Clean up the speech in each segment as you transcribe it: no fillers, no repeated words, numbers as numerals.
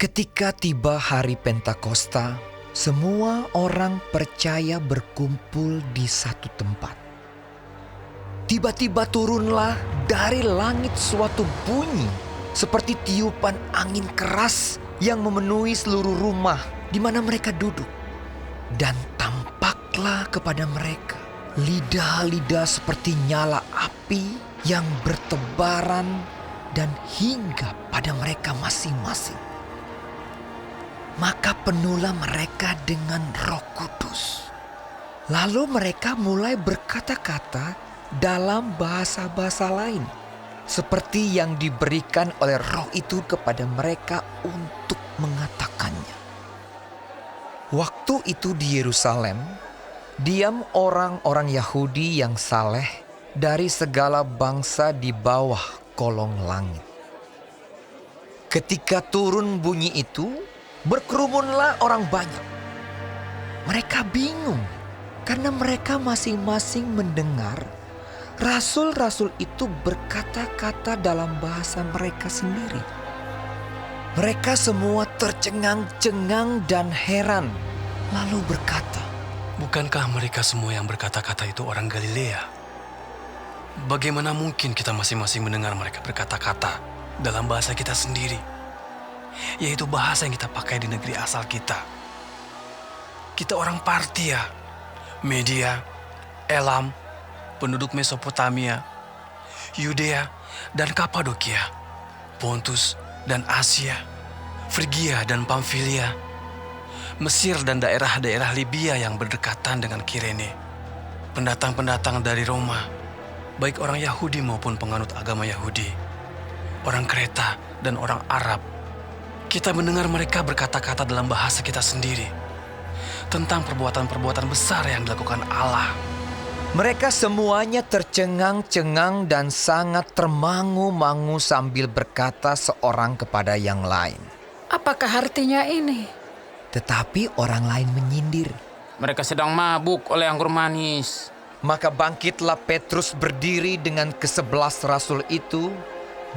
Ketika tiba hari Pentakosta, semua orang percaya berkumpul di satu tempat. Tiba-tiba turunlah dari langit suatu bunyi seperti tiupan angin keras yang memenuhi seluruh rumah di mana mereka duduk. Dan tampaklah kepada mereka lidah-lidah seperti nyala api yang bertebaran dan hingga pada mereka masing-masing. Maka penuhlah mereka dengan Roh Kudus. Lalu mereka mulai berkata-kata dalam bahasa-bahasa lain, seperti yang diberikan oleh Roh itu kepada mereka untuk mengatakannya. Waktu itu di Yerusalem, diam orang-orang Yahudi yang saleh dari segala bangsa di bawah kolong langit. Ketika turun bunyi itu, berkerumunlah orang banyak. Mereka bingung karena mereka masing-masing mendengar rasul-rasul itu berkata-kata dalam bahasa mereka sendiri. Mereka semua tercengang-cengang dan heran, lalu berkata, "Bukankah mereka semua yang berkata-kata itu orang Galilea? Bagaimana mungkin kita masing-masing mendengar mereka berkata-kata dalam bahasa kita sendiri, yaitu bahasa yang kita pakai di negeri asal kita? Kita orang Partia, Media, Elam, penduduk Mesopotamia, Yudea dan Kapadokia, Pontus dan Asia, Frigia dan Pamfilia, Mesir dan daerah-daerah Libya yang berdekatan dengan Kirene, pendatang-pendatang dari Roma, baik orang Yahudi maupun penganut agama Yahudi, orang Kreta dan orang Arab. Kita mendengar mereka berkata-kata dalam bahasa kita sendiri tentang perbuatan-perbuatan besar yang dilakukan Allah." Mereka semuanya tercengang-cengang dan sangat termangu-mangu sambil berkata seorang kepada yang lain, "Apakah artinya ini?" Tetapi orang lain menyindir. Mereka sedang mabuk oleh anggur manis. Maka bangkitlah Petrus berdiri dengan ke-11 rasul itu,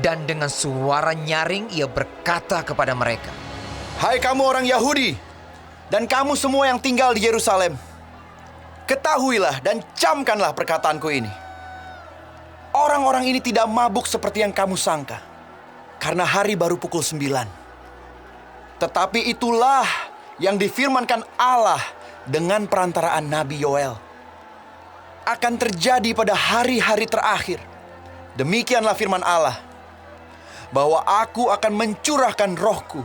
dan dengan suara nyaring ia berkata kepada mereka, "Hai kamu orang Yahudi, dan kamu semua yang tinggal di Yerusalem, ketahuilah dan camkanlah perkataanku ini. Orang-orang ini tidak mabuk seperti yang kamu sangka, karena hari baru pukul 9. Tetapi itulah yang difirmankan Allah dengan perantaraan Nabi Yoel. Akan terjadi pada hari-hari terakhir. Demikianlah firman Allah, bahwa aku akan mencurahkan rohku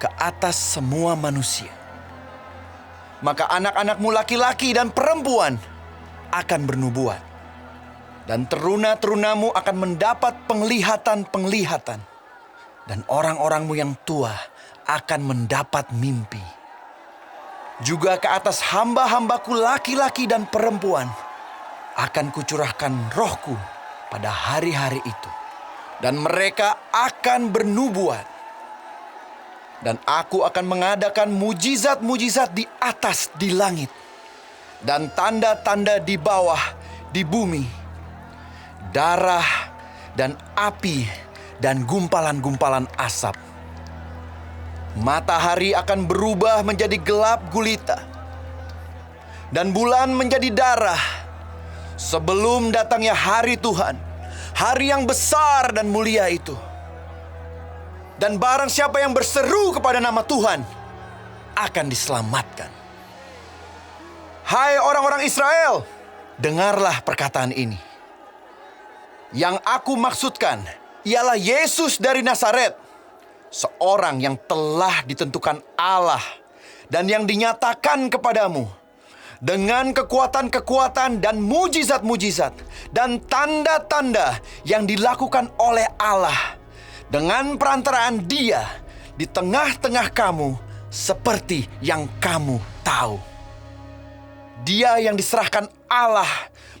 ke atas semua manusia. Maka anak-anakmu laki-laki dan perempuan akan bernubuat. Dan teruna-terunamu akan mendapat penglihatan-penglihatan. Dan orang-orangmu yang tua akan mendapat mimpi. Juga ke atas hamba-hambaku laki-laki dan perempuan akan kucurahkan rohku pada hari-hari itu. Dan mereka akan bernubuat. Dan aku akan mengadakan mujizat-mujizat di atas di langit. Dan tanda-tanda di bawah di bumi. Darah dan api dan gumpalan-gumpalan asap. Matahari akan berubah menjadi gelap gulita. Dan bulan menjadi darah. Sebelum datangnya hari Tuhan, hari yang besar dan mulia itu. Dan barang siapa yang berseru kepada nama Tuhan akan diselamatkan. Hai orang-orang Israel, dengarlah perkataan ini. Yang aku maksudkan ialah Yesus dari Nazaret, seorang yang telah ditentukan Allah dan yang dinyatakan kepadamu dengan kekuatan-kekuatan dan mujizat-mujizat dan tanda-tanda yang dilakukan oleh Allah dengan perantaraan Dia di tengah-tengah kamu seperti yang kamu tahu. Dia yang diserahkan Allah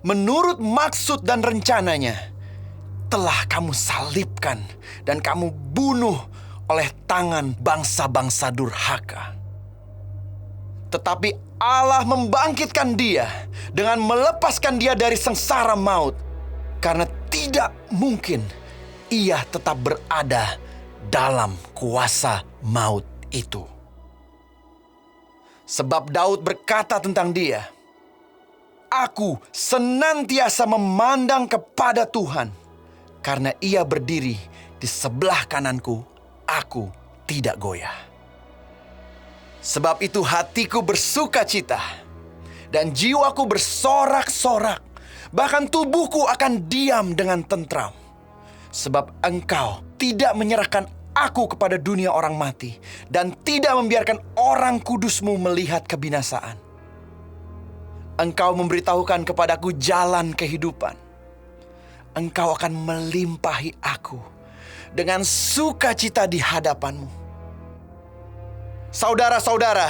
menurut maksud dan rencananya telah kamu salibkan dan kamu bunuh oleh tangan bangsa-bangsa durhaka. Tetapi Allah membangkitkan dia dengan melepaskan dia dari sengsara maut, karena tidak mungkin ia tetap berada dalam kuasa maut. itu. Sebab Daud berkata tentang dia, "Aku senantiasa memandang kepada Tuhan, karena Ia berdiri di sebelah kananku, aku tidak goyah." Sebab itu hatiku bersuka cita, dan jiwaku bersorak-sorak, bahkan tubuhku akan diam dengan tentram. Sebab Engkau tidak menyerahkan aku kepada dunia orang mati, dan tidak membiarkan orang kudus-Mu melihat kebinasaan. Engkau memberitahukan kepadaku jalan kehidupan. Engkau akan melimpahi aku dengan sukacita di hadapan-Mu. Saudara-saudara,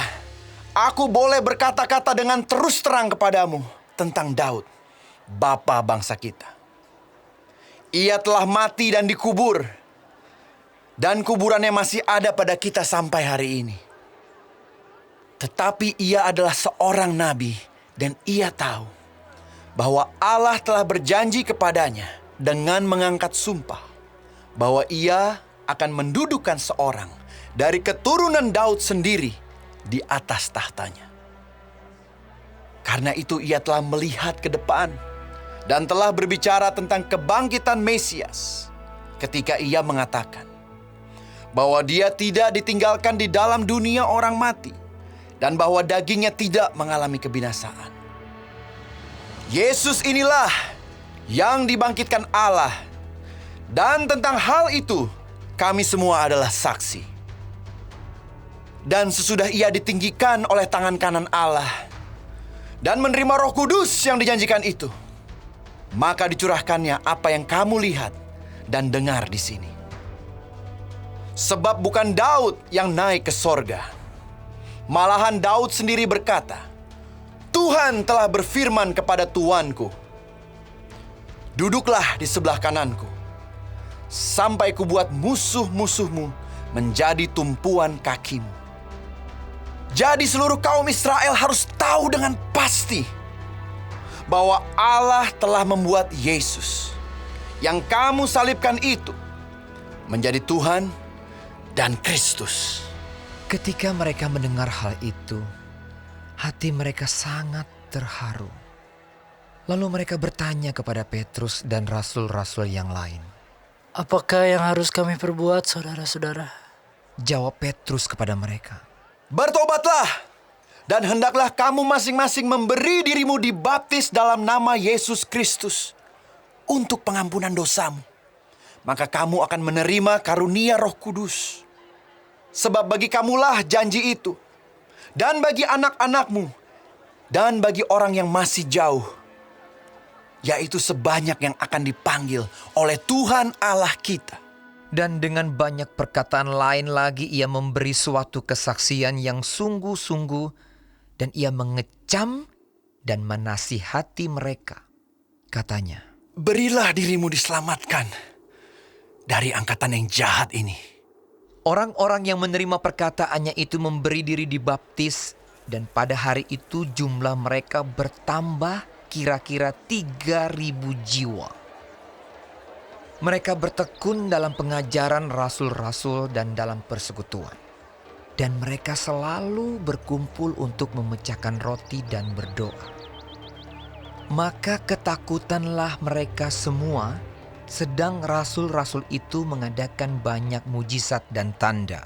aku boleh berkata-kata dengan terus terang kepadamu tentang Daud, bapa bangsa kita. Ia telah mati dan dikubur, dan kuburannya masih ada pada kita sampai hari ini. Tetapi ia adalah seorang nabi, dan ia tahu bahwa Allah telah berjanji kepadanya dengan mengangkat sumpah bahwa ia akan mendudukkan seorang dari keturunan Daud sendiri di atas tahtanya. Karena itu ia telah melihat ke depan dan telah berbicara tentang kebangkitan Mesias ketika ia mengatakan bahwa dia tidak ditinggalkan di dalam dunia orang mati dan bahwa dagingnya tidak mengalami kebinasaan. Yesus inilah yang dibangkitkan Allah, dan tentang hal itu kami semua adalah saksi. Dan sesudah ia ditinggikan oleh tangan kanan Allah dan menerima Roh Kudus yang dijanjikan itu, maka dicurahkannya apa yang kamu lihat dan dengar di sini. Sebab bukan Daud yang naik ke sorga, malahan Daud sendiri berkata, "Tuhan telah berfirman kepada Tuanku, duduklah di sebelah kananku, sampai kubuat musuh-musuhmu menjadi tumpuan kakimu." Jadi seluruh kaum Israel harus tahu dengan pasti bahwa Allah telah membuat Yesus, yang kamu salibkan itu, menjadi Tuhan dan Kristus. Ketika mereka mendengar hal itu, hati mereka sangat terharu. Lalu mereka bertanya kepada Petrus dan rasul-rasul yang lain. Apakah yang harus kami perbuat, saudara-saudara? Jawab Petrus kepada mereka, "Bertobatlah, dan hendaklah kamu masing-masing memberi dirimu dibaptis dalam nama Yesus Kristus untuk pengampunan dosamu. Maka kamu akan menerima karunia Roh Kudus. Sebab bagi kamulah janji itu, dan bagi anak-anakmu, dan bagi orang yang masih jauh, yaitu sebanyak yang akan dipanggil oleh Tuhan Allah kita." Dan dengan banyak perkataan lain lagi ia memberi suatu kesaksian yang sungguh-sungguh, dan ia mengecam dan menasihati mereka. Katanya, "Berilah dirimu diselamatkan dari angkatan yang jahat ini." orang-orang yang menerima perkataannya itu memberi diri dibaptis, dan pada hari itu jumlah mereka bertambah kira-kira 3.000 jiwa. Mereka bertekun dalam pengajaran rasul-rasul dan dalam persekutuan. Dan mereka selalu berkumpul untuk memecahkan roti dan berdoa. Maka ketakutanlah mereka semua, sedang rasul-rasul itu mengadakan banyak mujizat dan tanda.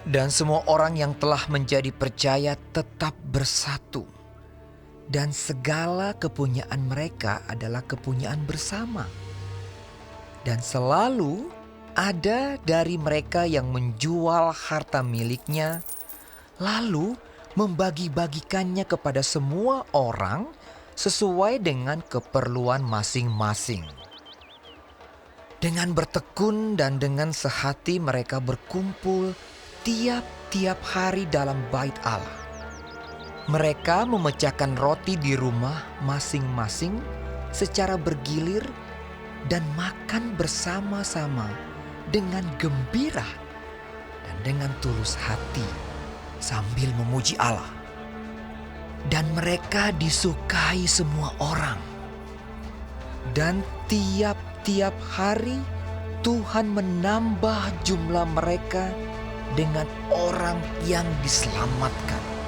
Dan semua orang yang telah menjadi percaya tetap bersatu. Dan segala kepunyaan mereka adalah kepunyaan bersama. Dan selalu ada dari mereka yang menjual harta miliknya, lalu membagi-bagikannya kepada semua orang sesuai dengan keperluan masing-masing. Dengan bertekun dan dengan sehati mereka berkumpul tiap-tiap hari dalam bait Allah. Mereka memecahkan roti di rumah masing-masing secara bergilir dan makan bersama-sama dengan gembira dan dengan tulus hati sambil memuji Allah. Dan mereka disukai semua orang. Dan tiap-tiap hari Tuhan menambah jumlah mereka dengan orang yang diselamatkan.